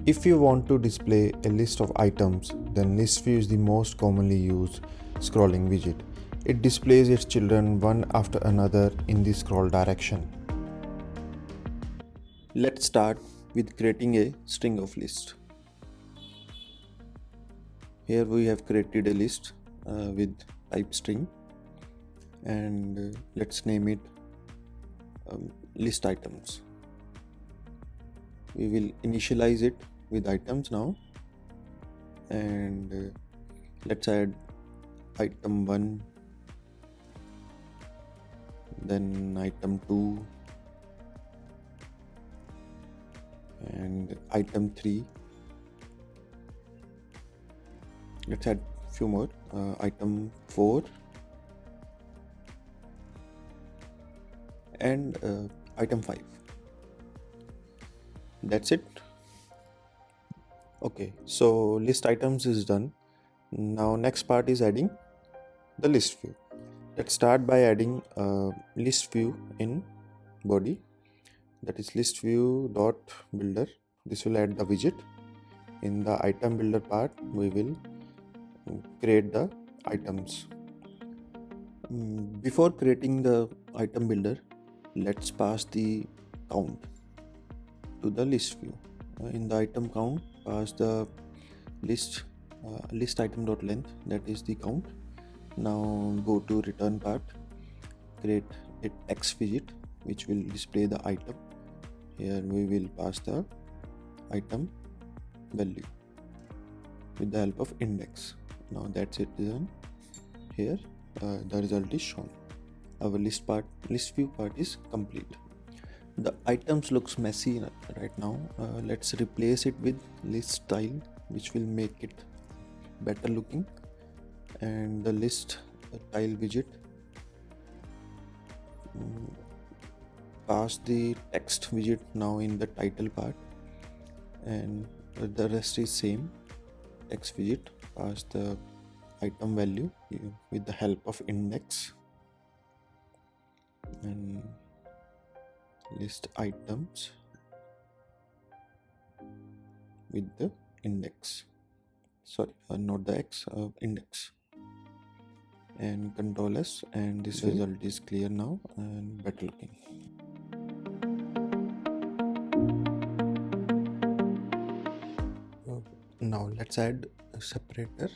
If you want to display a list of items, then ListView is the most commonly used scrolling widget. It displays its children one after another in the scroll direction. Let's start with creating a string of lists. Here we have created a list with type string, and let's name it list items. We will initialize it with items now, and let's add item 1, then item 2, and item 3. Let's add few more, item 4 and item 5. That's it. Okay, so list items is done. Now next part is adding the list view. Let's start by adding list view in body, that is ListView.builder. This will add the widget. In the item builder part, we will create the items. Before creating the item builder, let's pass the count to the list view. In the item count, pass the list item.length, that is the count. Now go to return part, create a text widget which will display the item. Here we will pass the item value with the help of index. Now that's it done. Here the result is shown. Our list view part is complete. The items looks messy right now. Let's replace it with list style, which will make it better looking. And the list tile widget, pass the text widget now in the title part, and the rest is same. Text widget, pass the item value with the help of index, and list items with the index, not the x, index, and Ctrl S, and this result is clear now and better looking. Now let's add a separator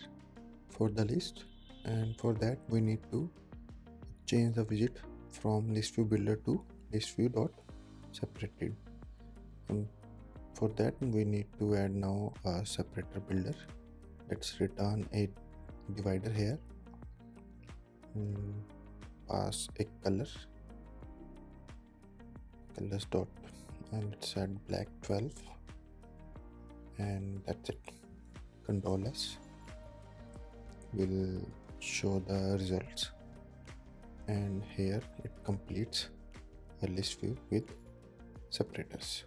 for the list, and for that we need to change the widget from ListView builder to ListView.separated. For that we need to add now a separator builder. Let's return a divider here, pass a colors dot, and let's add black 12, and that's it. Ctrl S will show the results, and here it completes a list view with separators.